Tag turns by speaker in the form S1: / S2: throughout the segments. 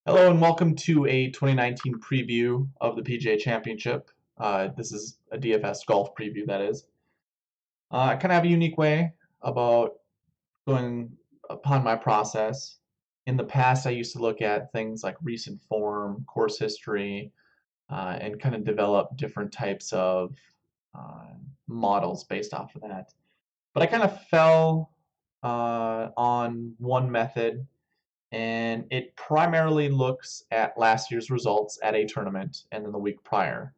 S1: Hello and welcome to a 2019 preview of the PGA Championship. This is a DFS golf preview, that is. I kind of have a unique way about going upon my process. In the past, I used to look at things like recent form, course history, and kind of develop different types of uh, models based off of that. But I kind of fell on one method, and it primarily looks at last year's results at a tournament and then the week prior.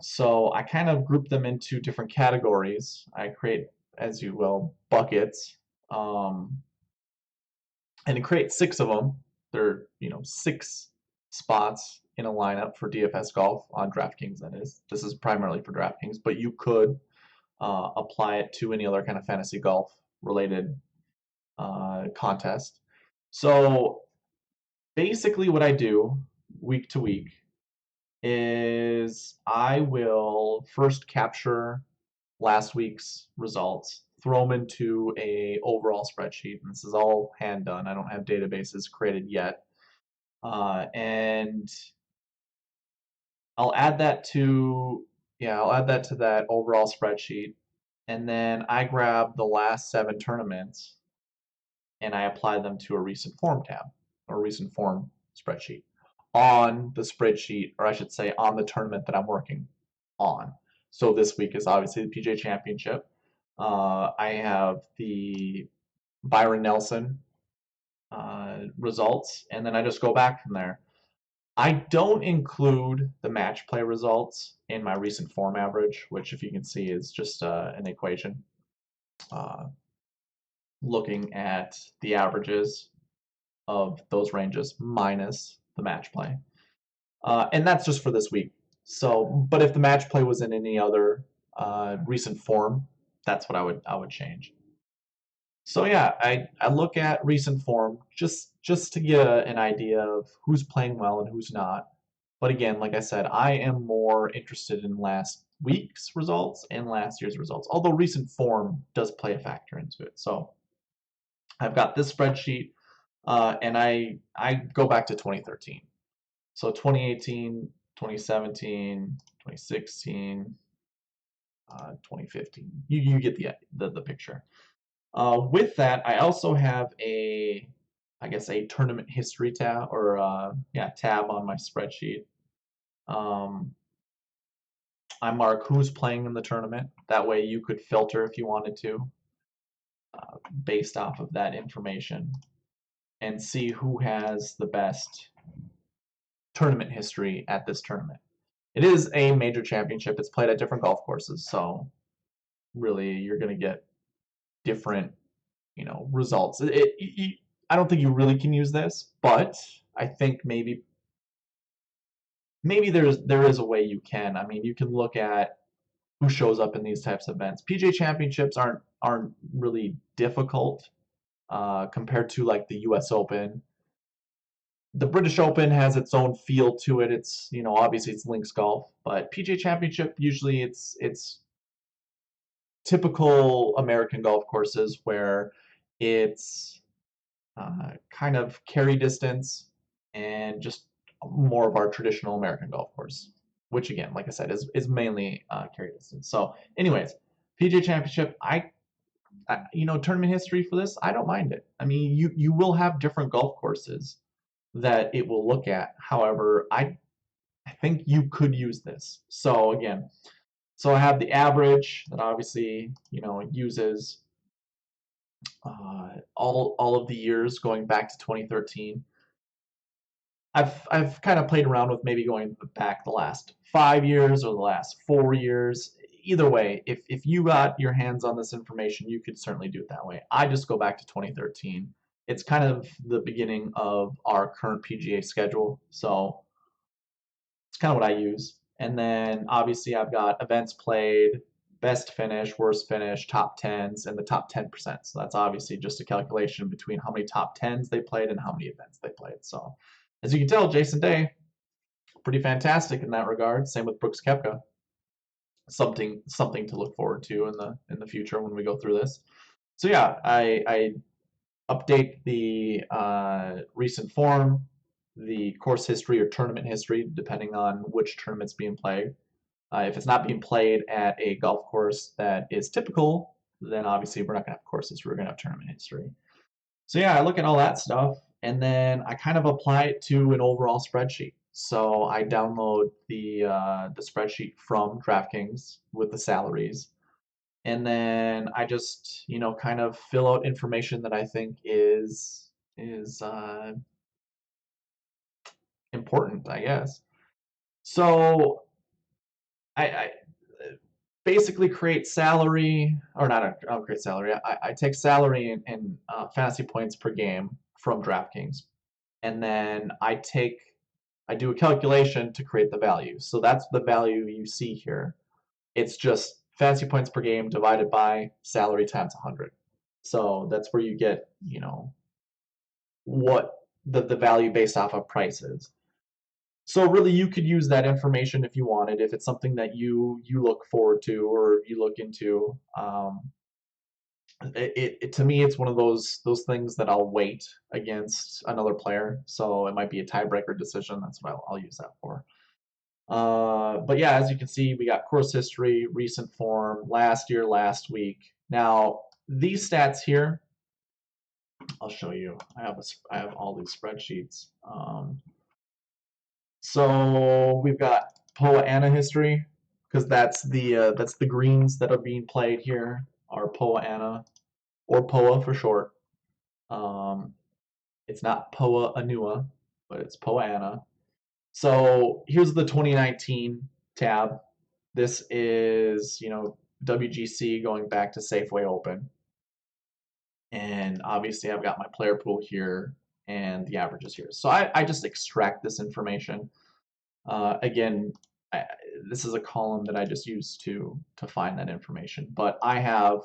S1: So I kind of group them into different categories. I create, as you will, buckets, um, and to create six of them. There are, six spots in a lineup for DFS golf on DraftKings. That is, this is primarily for DraftKings, but you could apply it to any other kind of fantasy golf related contest. So basically what I do week to week is I will first capture last week's results, throw them into a overall spreadsheet, and this is all hand done. I don't have databases created yet, and I'll add that to I'll add that to that overall spreadsheet, and then I grab the last 7 tournaments and I apply them to a recent form tab or recent form spreadsheet on the spreadsheet, or I should say on the tournament that I'm working on. So this week is obviously the PGA Championship. I have the Byron Nelson results, and then I just go back from there. I don't include the match play results in my recent form average, which, if you can see, is just an equation uh, looking at the averages of those ranges minus the match play. And that's just for this week. So, but if the match play was in any other recent form, that's what I would change. So yeah, I look at recent form just to get an idea of who's playing well and who's not. But again, like I said, I am more interested in last week's results and last year's results, although recent form does play a factor into it. So I've got this spreadsheet, and I go back to 2013. So 2018, 2017, 2016, 2015. You get the picture. With that, I also have I guess a tournament history tab or tab on my spreadsheet. Um, I mark who's playing in the tournament. That way you could filter if you wanted to, based off of that information, and see who has the best tournament history at this tournament. It is a major championship. It's played at different golf courses, so really you're going to get different, results. I don't think you really can use this, but I think maybe there is a way you can. I mean, you can look at who shows up in these types of events. PGA Championships aren't really difficult compared to like the U.S. Open. The British Open has its own feel to it. It's obviously it's links golf, but PGA Championship usually it's typical American golf courses where it's kind of carry distance and just more of our traditional American golf course, which again, like I said, is mainly carry distance. So, anyways, PGA Championship, tournament history for this, I don't mind it. I mean, you will have different golf courses that it will look at. However, I think you could use this. So again, so I have the average that obviously uses all of the years going back to 2013. I've kind of played around with maybe going back the last 5 years or the last 4 years. Either way, if you got your hands on this information, you could certainly do it that way. I just go back to 2013. It's kind of the beginning of our current PGA schedule, so it's kind of what I use. And then obviously I've got events played, best finish, worst finish, top tens, and the top 10%. So that's obviously just a calculation between how many top tens they played and how many events they played. So as you can tell, Jason Day, pretty fantastic in that regard. Same with Brooks Koepka. Something to look forward to in the future when we go through this. So yeah, I update the recent form, the course history or tournament history, depending on which tournament's being played. If it's not being played at a golf course that is typical, then obviously we're not going to have course history, we're going to have tournament history. So yeah, I look at all that stuff and then I kind of apply it to an overall spreadsheet. So I download the spreadsheet from DraftKings with the salaries, and then I just kind of fill out information that I think is important, I guess. So I basically create salary, or not, I don't create salary. I take salary and fantasy points per game from DraftKings, and then I do a calculation to create the value. So that's the value you see here. It's just fantasy points per game divided by salary times 100. So that's where you get, what the value based off of price is. So really, you could use that information if you wanted, if it's something that you look forward to or you look into. To me, it's one of those things that I'll weight against another player. So it might be a tiebreaker decision. That's what I'll use that for. But yeah, as you can see, we got course history, recent form, last year, last week. Now these stats here, I'll show you. I have all these spreadsheets. So we've got POA ANA history, because that's the greens that are being played here are POA ANA, or POA for short. It's not POA Anua, but it's POA ANA. So here's the 2019 tab. This is WGC going back to Safeway Open, and obviously I've got my player pool here and the averages here. So I just extract this information. Again, this is a column that I just use to find that information. But I have,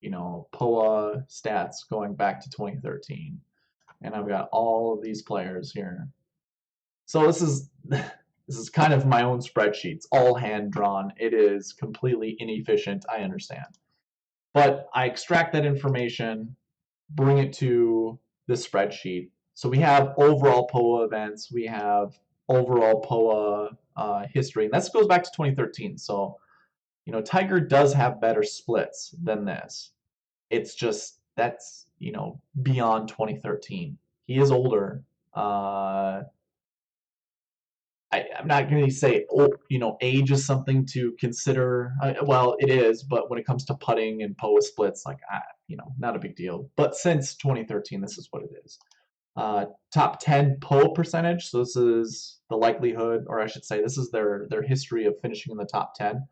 S1: POA stats going back to 2013, and I've got all of these players here. So this is kind of my own spreadsheet. It's all hand drawn. It is completely inefficient, I understand. But I extract that information, bring it to the spreadsheet. So we have overall POA events, we have overall POA history, and this goes back to 2013. So, Tiger does have better splits than this. It's just that's beyond 2013. He is older. I'm not going to say, age is something to consider. Well, it is, but when it comes to putting and POA splits, not a big deal. But since 2013, this is what it is. Top 10 POA percentage. So this is the likelihood, or I should say, this is their history of finishing in the top 10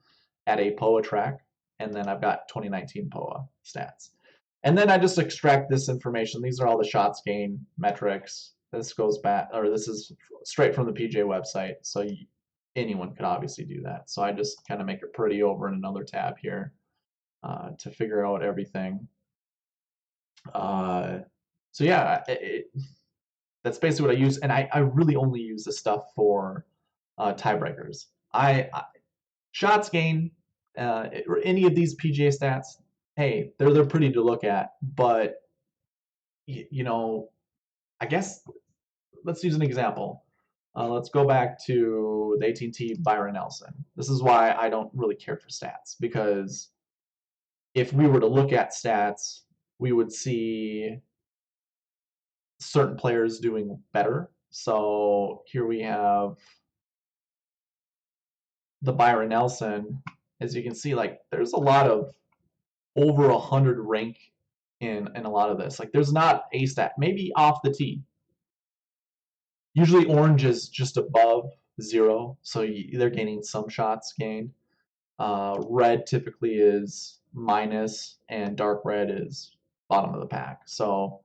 S1: at a POA track. And then I've got 2019 POA stats. And then I just extract this information. These are all the shots gained metrics. This goes back, or this is straight from the PGA website, so anyone could obviously do that. So I just kind of make it pretty over in another tab here to figure out everything. So yeah, that's basically what I use, and I really only use this stuff for tiebreakers. Shots gained, or any of these PGA stats, hey, they're pretty to look at, but I guess let's use an example. Let's go back to the AT&T Byron Nelson. This is why I don't really care for stats, because if we were to look at stats, we would see certain players doing better. So here we have the Byron Nelson. As you can see, there's a lot of over 100 rank in a lot of this. There's not a stat, maybe off the tee. Usually orange is just above 0, so they're gaining some shots gained. Red typically is minus, and dark red is bottom of the pack. So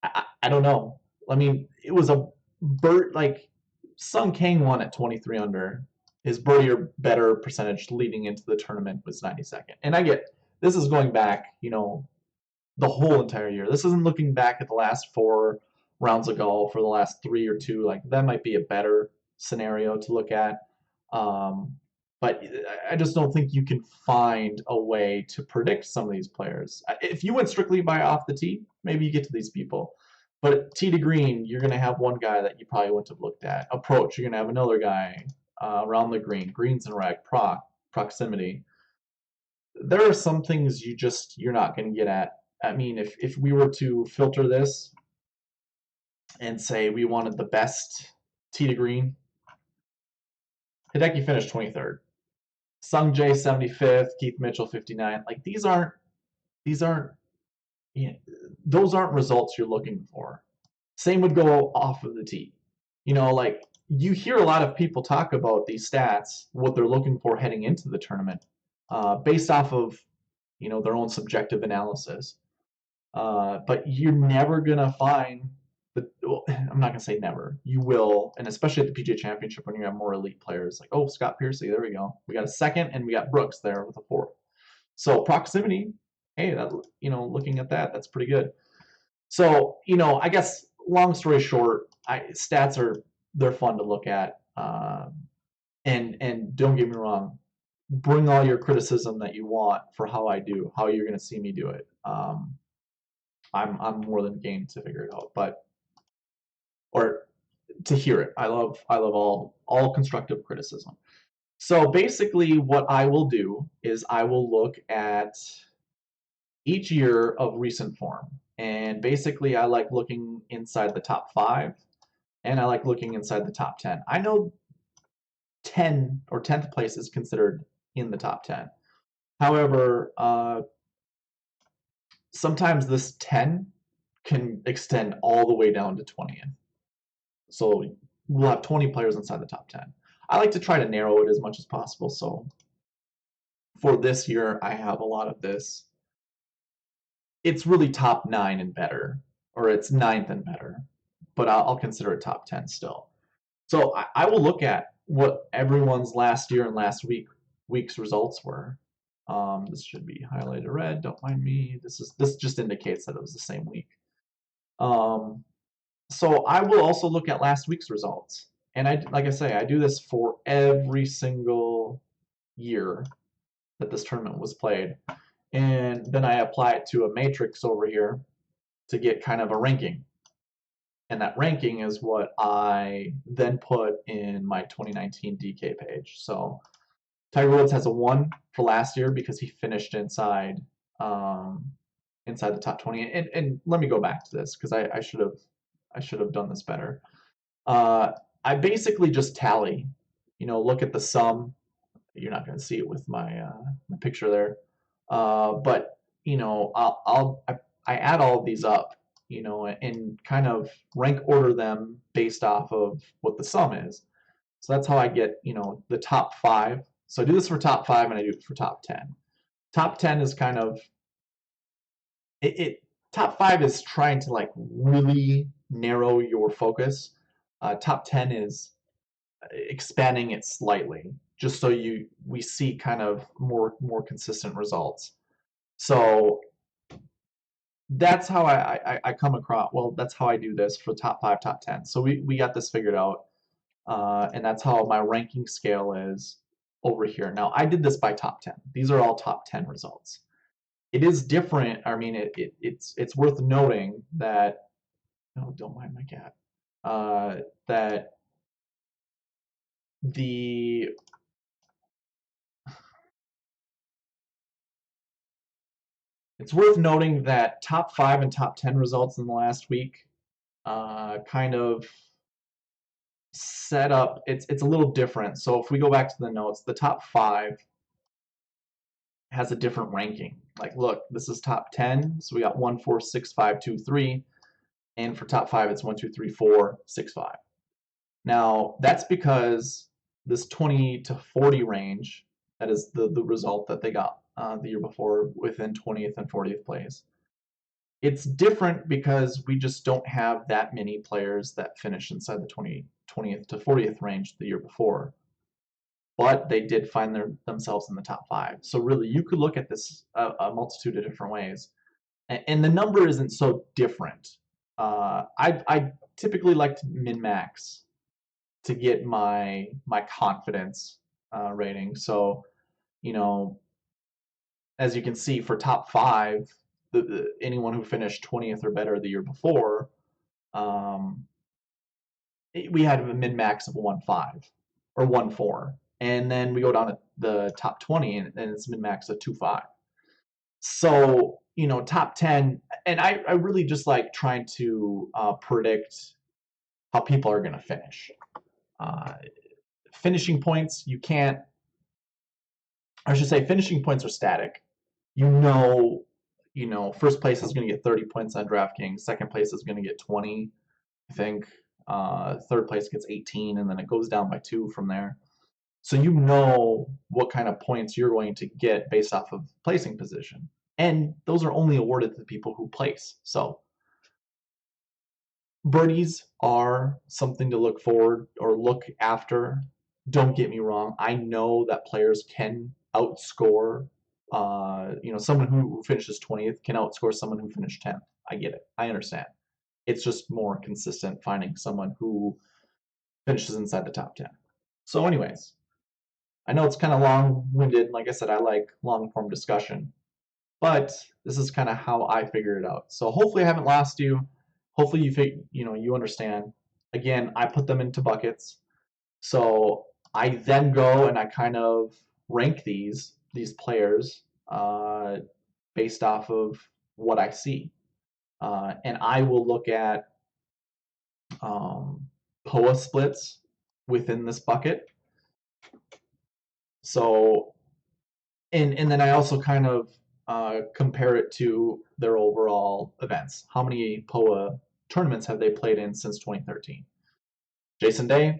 S1: I don't know. I mean, it was a Sung Kang won at 23 under. His birdie or better percentage leading into the tournament was 92nd. And I get this is going back, the whole entire year. This isn't looking back at the last 4 rounds of golf or the last 3 or 2. That might be a better scenario to look at. But I just don't think you can find a way to predict some of these players. If you went strictly by off the tee, maybe you get to these people. But at tee to green, you're going to have one guy that you probably wouldn't have looked at. Approach, you're going to have another guy around the green. Greens and rag, proximity. There are some things you're not going to get at. I mean, if we were to filter this and say we wanted the best tee to green, Hideki finished 23rd. Sung Jae 75th, Keith Mitchell 59th. Like these aren't you know, those aren't results you're looking for. Same would go off of the tee. Like you hear a lot of people talk about these stats, what they're looking for heading into the tournament, based off of their own subjective analysis. But you're never gonna find well, I'm not gonna say never. You will, and especially at the PGA Championship when you have more elite players, like Scott Piercy, there we go. We got a second, and we got Brooks there with a fourth. So proximity, hey, that looking at that, that's pretty good. So I guess long story short, stats they're fun to look at, and don't get me wrong, bring all your criticism that you want for how you're gonna see me do it. I'm more than game to figure it out, or to hear it. I love all constructive criticism. So basically, what I will do is I will look at each year of recent form, and basically I like looking inside the top 5, and I like looking inside the top 10. I know 10 or 10th place is considered in the top 10. However, sometimes this 10 can extend all the way down to 20th. So we'll have 20 players inside the top 10. I like to try to narrow it as much as possible. So for this year, I have a lot of this. It's really top 9 and better, or it's 9th and better, but I'll consider it top 10 still. So I will look at what everyone's last year and last week's results were. This should be highlighted red. Don't mind me. This just indicates that it was the same week. So I will also look at last week's results, and like I say, I do this for every single year that this tournament was played, and then I apply it to a matrix over here to get kind of a ranking. And that ranking is what I then put in my 2019 DK page. So Tiger Woods has a 1 for last year because he finished inside the top 20. And let me go back to this because I should have done this better. I basically just tally, look at the sum. You're not going to see it with my picture there, but I add all of these up, and kind of rank order them based off of what the sum is. So that's how I get, the top 5. So I do this for top 5 and I do it for top 10. Top 10 is kind of top 5 is trying to like really narrow your focus. Top 10 is expanding it slightly, just so we see kind of more consistent results. So that's how I come across. Well, that's how I do this for top 5, top 10. So we got this figured out, and that's how my ranking scale is over here. Now I did this by top 10. These are all top 10 results. It is different. I mean, it's worth noting that. No, don't mind my cat. That it's worth noting that top 5 and top 10 results in the last week kind of set up. It's a little different. So if we go back to the notes, the top 5 has a different ranking. Like, look, this is top 10, so we got 1, 4, 6, 5, 2, 3, and for top 5, it's 1, 2, 3, 4, 6, 5. Now that's because this 20 to 40 range, that is the result that they got the year before within 20th and 40th place. It's different because we just don't have that many players that finish inside the 20th to 40th range the year before. But they did find themselves in the top 5. So really, you could look at this a multitude of different ways. And the number isn't so different. I typically like to min-max to get my confidence rating. So, as you can see, for top 5, anyone who finished 20th or better the year before, we had a min-max of 1.5 or 1.4. And then we go down to the top 20 and it's min-max of 2.5. So, top 10, and I really just like trying to predict how people are going to finish. Uh, Finishing points, you can't, I should say finishing points are static. You know, first place is going to get 30 points on DraftKings, second place is going to get 20, I think. Third place gets 18, and then it goes down by 2 from there. So you know what kind of points you're going to get based off of placing position. And those are only awarded to the people who place. So birdies are something to look forward or look after. Don't get me wrong. I know that players can outscore, someone who finishes 20th can outscore someone who finished 10th. I get it. I understand. It's just more consistent finding someone who finishes inside the top 10. So anyways, I know it's kind of long-winded. Like I said, I like long-form discussion. But this is kind of how I figure it out. So hopefully I haven't lost you. Hopefully you understand. Again, I put them into buckets. So I then go and I kind of rank these players based off of what I see. And I will look at POA splits within this bucket. So, and then I also kind of compare it to their overall events. How many POA tournaments have they played in since 2013? Jason Day.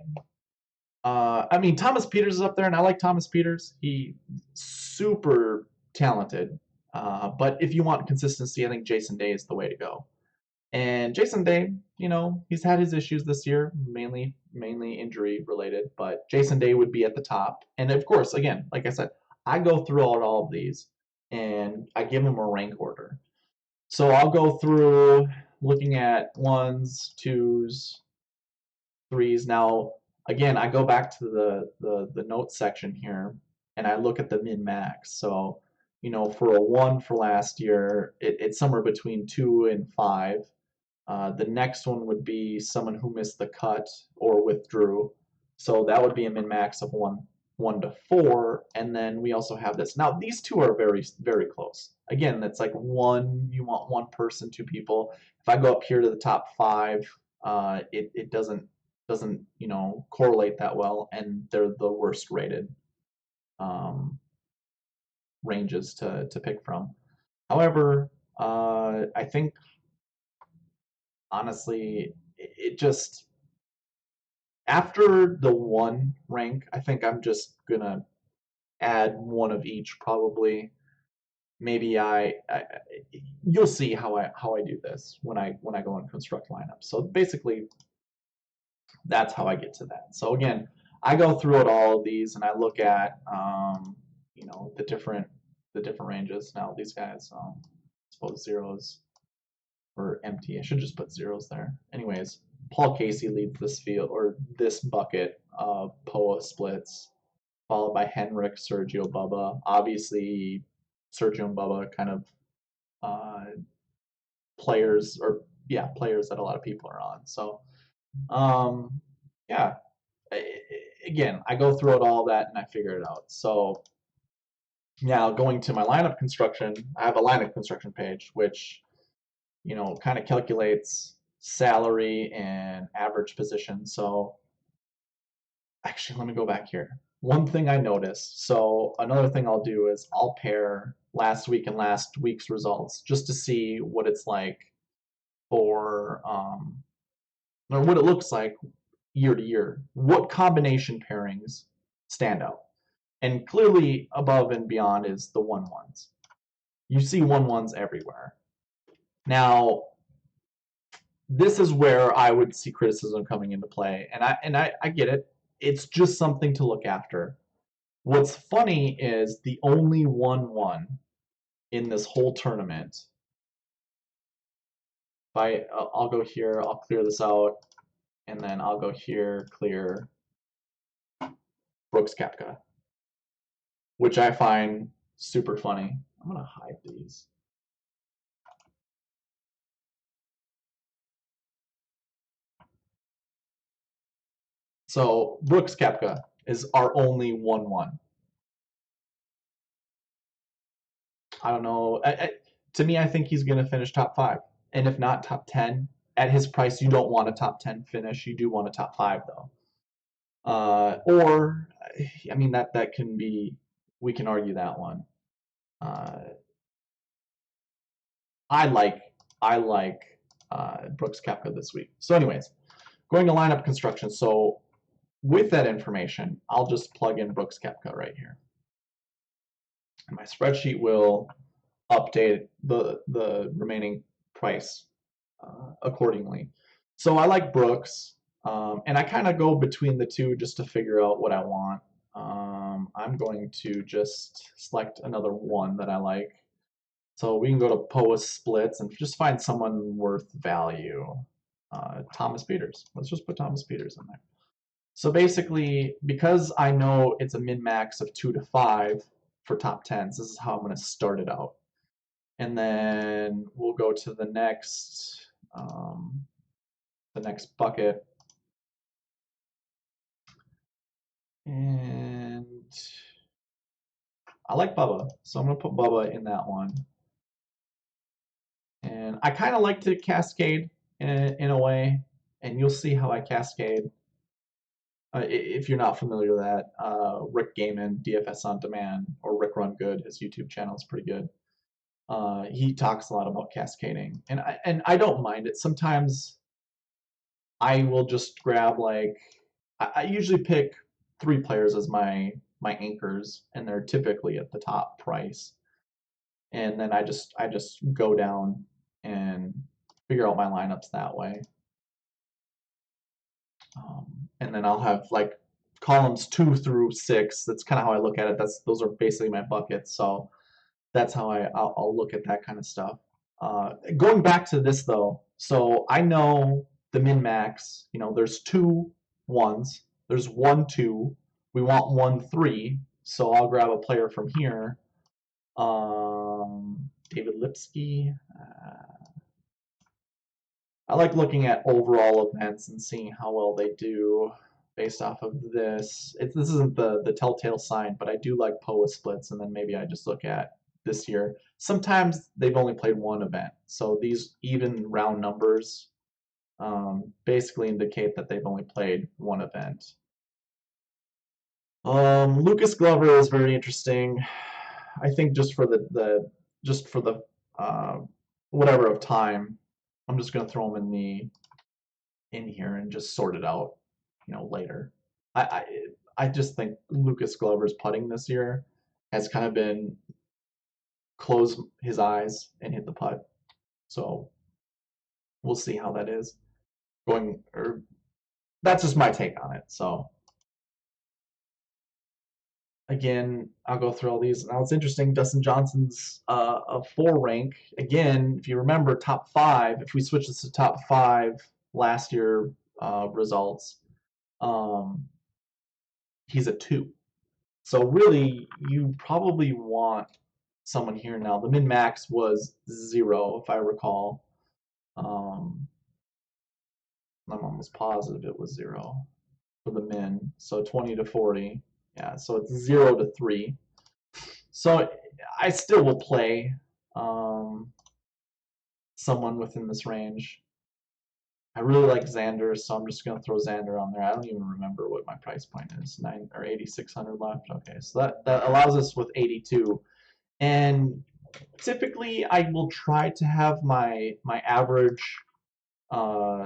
S1: Thomas Peters is up there, and I like Thomas Peters. He super talented. But if you want consistency, I think Jason Day is the way to go. And Jason Day, he's had his issues this year, mainly injury related, but Jason Day would be at the top. And of course, again, like I said, I go through all of these and I give them a rank order. So I'll go through looking at ones, twos, threes. Now, again, I go back to the notes section here and I look at the min max. So, for a 1 for last year, it's somewhere between 2 and 5. The next one would be someone who missed the cut or withdrew. So that would be a min max of 1 to 4. And then we also have this. Now these two are very, very close. Again, that's like you want one person, 2 people. If I go up here to the top 5, it doesn't correlate that well, and they're the worst rated ranges to pick from. However, I think honestly, it just after the 1 rank, I think I'm just gonna add 1 of each probably. Maybe you'll see how I do this when I go and construct lineups. So basically, that's how I get to that. So again, I go through it all of these and I look at the different ranges. Now these guys, I suppose zeros or empty. I should just put zeros there. Anyways, Paul Casey leads this field or this bucket of POA splits, followed by Henrik, Sergio, Bubba. Obviously, Sergio and Bubba kind of players that a lot of people are on. So, yeah. Again, I go through it all that and I figure it out. So now going to my lineup construction, I have a lineup construction page which kind of calculates salary and average position. So actually, let me go back here. One thing I noticed, so another thing I'll do is I'll pair last week and last week's results just to see what it's like for, or what it looks like year to year. What combination pairings stand out? And clearly above and beyond is the 1-1s. You see 1-1s everywhere. Now, this is where I would see criticism coming into play, and I get it. It's just something to look after. What's funny is the only 1-1 in this whole tournament. I'll go here, I'll clear this out, and then I'll go here, clear Brooks Koepka, which I find super funny. I'm gonna hide these. So Brooks Koepka is our only 1-1. I don't know. To me, I think he's going to finish top 5. And if not top 10, at his price, you don't want a top 10 finish. You do want a top 5, though. Or, I mean, that can be, we can argue that one. I like Brooks Koepka this week. So anyways, going to lineup construction. So with that information, I'll just plug in Brooks Koepka right here. And my spreadsheet will update the remaining price accordingly. So I like Brooks, and I kind of go between the two just to figure out what I want. I'm going to just select another one that I like. So we can go to POA splits and just find someone worth value. Thomas Peters. Let's just put Thomas Peters in there. So basically, because I know it's a min-max of 2 to 5 for top 10s, this is how I'm going to start it out. And then we'll go to the next bucket. And I like Bubba, so I'm going to put Bubba in that one. And I kind of like to cascade in a way, and you'll see how I cascade. If you're not familiar with that, Rick Gaiman, DFS on Demand, or Rick Run Good, his YouTube channel is pretty good. He talks a lot about cascading, and I don't mind it. Sometimes I will just grab I usually pick 3 players as my anchors, and they're typically at the top price. And then I just go down and figure out my lineups that way. And then I'll have like columns 2 through 6. That's kind of how I look at it. Those are basically my buckets. So that's how I'll look at that kind of stuff. Going back to this though, so I know the min max. There's 2 1s. There's 1 2. We want 1 3. So I'll grab a player from here. David Lipsky. I like looking at overall events and seeing how well they do based off of this. This isn't the telltale sign, but I do like POA splits, and then maybe I just look at this year. Sometimes they've only played 1 event, so these even round numbers basically indicate that they've only played 1 event. Lucas Glover is very interesting. I think just for the whatever of time, I'm just gonna throw him in here and just sort it out, later. I just think Lucas Glover's putting this year has kind of been close his eyes and hit the putt. So we'll see how that is going. Or that's just my take on it. So again, I'll go through all these. Now it's interesting. Dustin Johnson's a 4 rank. Again, if you remember top 5, if we switch this to top 5 last year results, he's a 2. So really, you probably want someone here now. The min max was 0, if I recall. I'm almost positive it was 0 for the min. So 20 to 40. Yeah, so it's 0 to 3. So I still will play someone within this range. I really like Xander, so I'm just going to throw Xander on there. I don't even remember what my price point is. 9 or 8,600 left. Okay, so that allows us with 82. And typically, I will try to have my average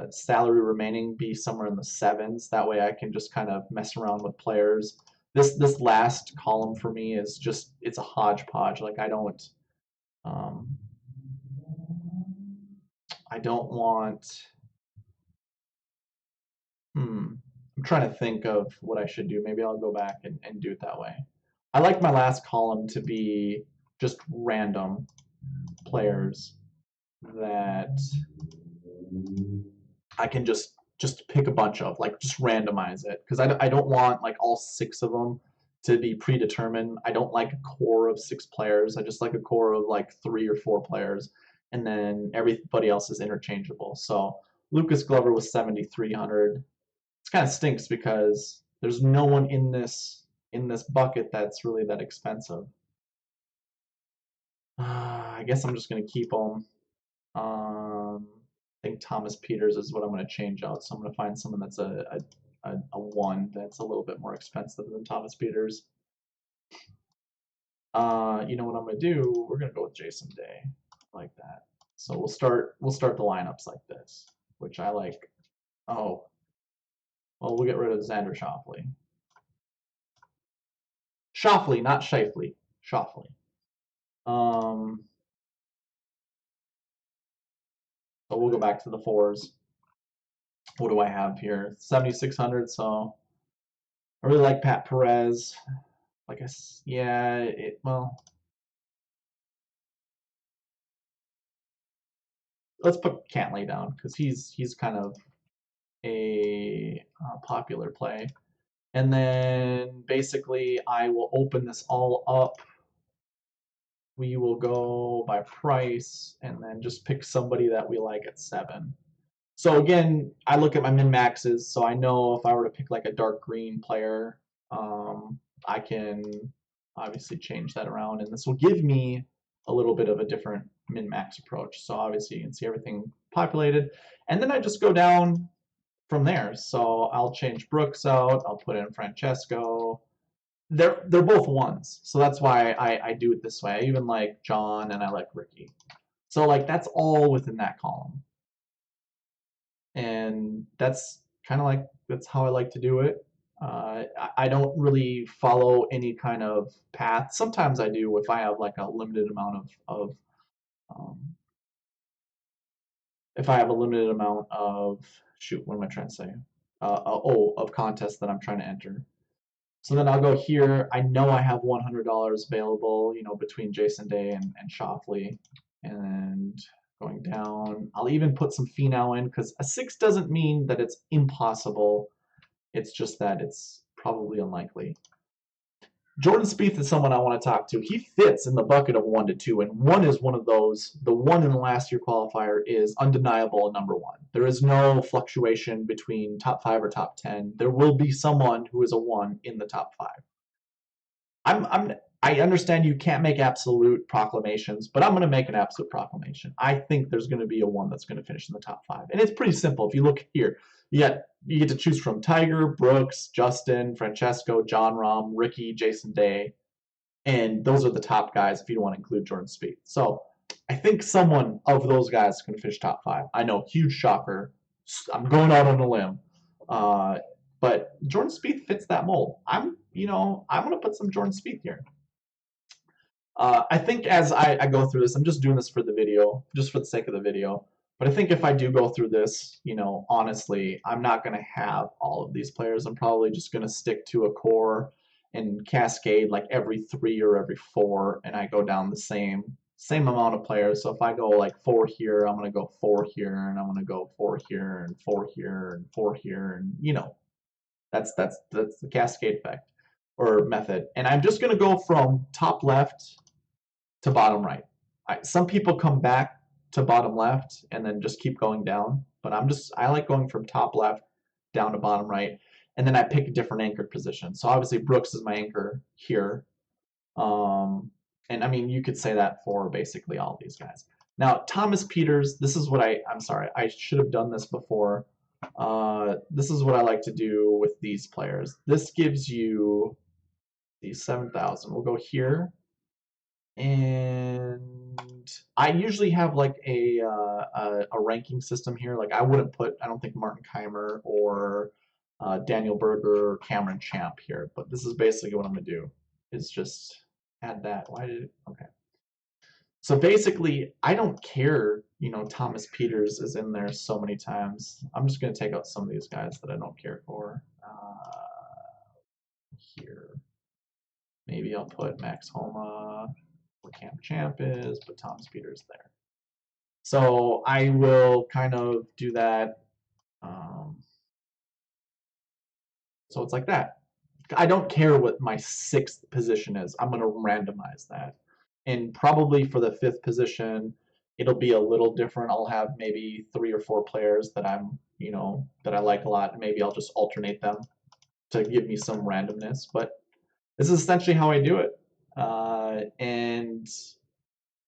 S1: salary remaining be somewhere in the 7s. That way, I can just kind of mess around with players. This last column for me is just, it's a hodgepodge. Like I don't want. I'm trying to think of what I should do. Maybe I'll go back and do it that way. I like my last column to be just random players that I can just pick a bunch of, like just randomize it, because I don't want like all 6 of them to be predetermined. I don't like a core of 6 players. I just like a core of like 3 or 4 players, and then everybody else is interchangeable. So Lucas Glover was 7,300. kind of stinks because there's no one in this bucket that's really that expensive. I guess I'm just gonna keep them. I think Thomas Peters is what I'm gonna change out. So I'm gonna find someone that's a one that's a little bit more expensive than Thomas Peters. You know what I'm gonna do? We're gonna go with Jason Day, like that. So we'll start the lineups like this, which I like. Oh, well, we'll get rid of Xander Schauffele. Schauffele, not Scheifele. Schauffele. So we'll go back to the fours. What do I have here? 7,600. So I really like Pat Perez. Like yeah. Well, let's put Cantlay down because he's kind of a popular play. And then basically I will open this all up. We will go by price and then just pick somebody that we like at 7. So again, I look at my min maxes, so I know if I were to pick like a dark green player, I can obviously change that around, and this will give me a little bit of a different min max approach. So obviously you can see everything populated, and then I just go down from there. So I'll change Brooks out, I'll put in Francesco. They're both ones, so that's why I do it this way. I even like John and I like Ricky. So like that's all within that column. And that's kind of like that's how I like to do it. I don't really follow any kind of path. Sometimes I do if I have like a limited amount of um, if I have a limited amount of shoot, what am I trying to say? Of contests that I'm trying to enter. So then I'll go here. I know I have $100 available, you know, between Jason Day and Shoffley, and going down. I'll even put some Finau in because a 6 doesn't mean that it's impossible. It's just that it's probably unlikely. Jordan Spieth is someone I want to talk to. He fits in the bucket of 1 to 2, and 1 is one of those. The 1 in the last year qualifier is undeniable number 1. There is no fluctuation between top 5 or top 10. There will be someone who is a 1 in the top 5. I understand you can't make absolute proclamations, but I'm going to make an absolute proclamation. I think there's going to be a 1 that's going to finish in the top 5, and it's pretty simple. If you look here, you get to choose from Tiger, Brooks, Justin, Francesco, John Rahm, Ricky, Jason Day, and those are the top guys if you don't want to include Jordan Spieth. So I think someone of those guys is going to finish top 5. I know, huge shocker. I'm going out on a limb. But Jordan Spieth fits that mold. I'm going to put some Jordan Spieth here. I think as I go through this, I'm just doing this for the video, just for the sake of the video. But I think if I do go through this, honestly, I'm not going to have all of these players. I'm probably just going to stick to a core and cascade like every 3 or every 4, and I go down the same amount of players. So if I go like 4 here, I'm going to go 4 here, and I'm going to go 4 here, and 4 here, and 4 here, and that's the cascade effect or method. And I'm just going to go from top left to bottom right. Some people come back to bottom left and then just keep going down, but I like going from top left down to bottom right, and then I pick a different anchored position. So obviously Brooks is my anchor here, and I mean you could say that for basically all of these guys. Now Thomas Peters, this is what I'm sorry, I should have done this before. This is what I like to do with these players. This gives you the 7,000. We'll go here. And I usually have like a ranking system here. Like I don't think Martin Keimer or Daniel Berger or Cameron Champ here, but this is basically what I'm gonna do is just add that. Okay. So basically, I don't care, Thomas Peters is in there so many times. I'm just gonna take out some of these guys that I don't care for. Here. Maybe I'll put Max Homa where Cam Champ is, but Thomas Peters there. So I will kind of do that. So it's like that. I don't care what my 6th position is. I'm going to randomize that. And probably for the 5th position, it'll be a little different. I'll have maybe 3 or 4 players that I'm that I like a lot. Maybe I'll just alternate them to give me some randomness. But this is essentially how I do it. And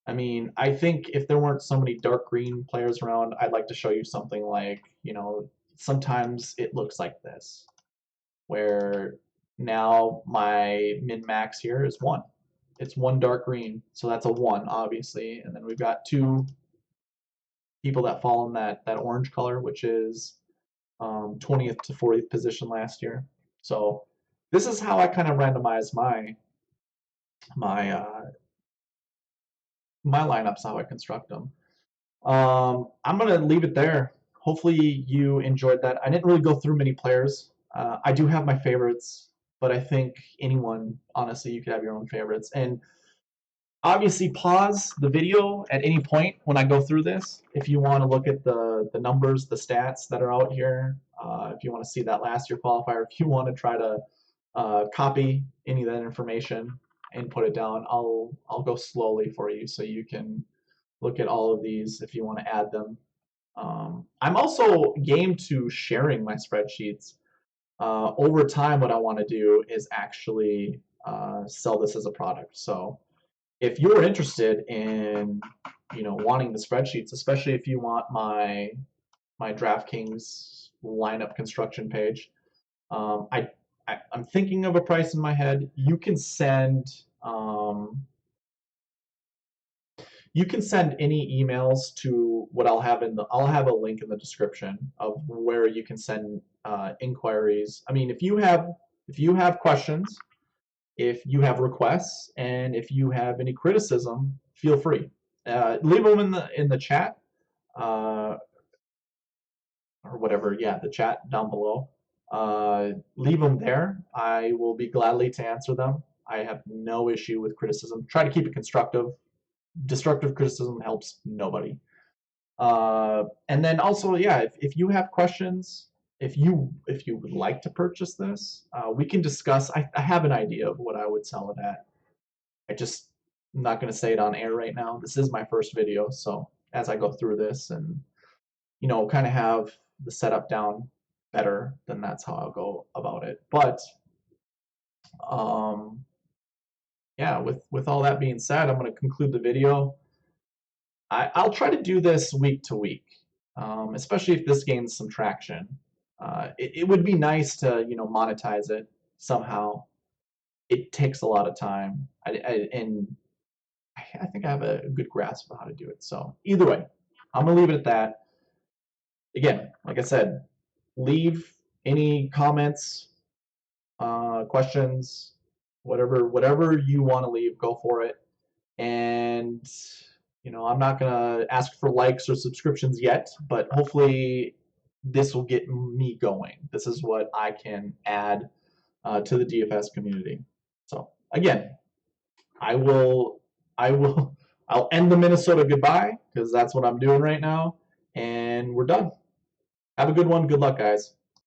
S1: I mean, I think if there weren't so many dark green players around, I'd like to show you something like, sometimes it looks like this, where now my min-max here is 1. It's 1 dark green, so that's a 1, obviously. And then we've got 2 people that fall in that orange color, which is 20th to 40th position last year. So this is how I kind of randomize my my lineups, how I construct them. I'm gonna leave it there. Hopefully you enjoyed that. I didn't really go through many players. I do have my favorites, but I think anyone, honestly, you could have your own favorites. And obviously pause the video at any point when I go through this if you want to look at the numbers, the stats that are out here. If you want to see that last year qualifier, if you want to try to copy any of that information and put it down, I'll go slowly for you so you can look at all of these if you want to add them. I'm also game to sharing my spreadsheets. Over time, what I want to do is actually sell this as a product. So if you're interested in wanting the spreadsheets, especially if you want my DraftKings lineup construction page, I'm thinking of a price in my head. You can send any emails to what I'll have I'll have a link in the description of where you can send inquiries. I mean, if you have questions, if you have requests, and if you have any criticism, feel free. Leave them in the chat or whatever. Yeah, the chat down below. Leave them there. I will be gladly to answer them. I have no issue with criticism. Try to keep it constructive. Destructive criticism helps nobody. And then also, yeah, if you have questions, if you would like to purchase this, we can discuss. I have an idea of what I would sell it at. I'm not going to say it on air right now. This is my first video, so as I go through this and kind of have the setup down better, then that's how I'll go about it. But yeah, with all that being said, I'm going to conclude the video. I'll try to do this week to week, especially if this gains some traction. It would be nice to monetize it somehow. It takes a lot of time, and I think I have a good grasp of how to do it. So either way, I'm gonna leave it at that. Again, like I said, leave any comments, questions, whatever you want to leave, go for it. And I'm not gonna ask for likes or subscriptions yet, but hopefully this will get me going. This is what I can add to the DFS community. So again, I'll end the Minnesota goodbye because that's what I'm doing right now, and we're done. Have a good one. Good luck, guys.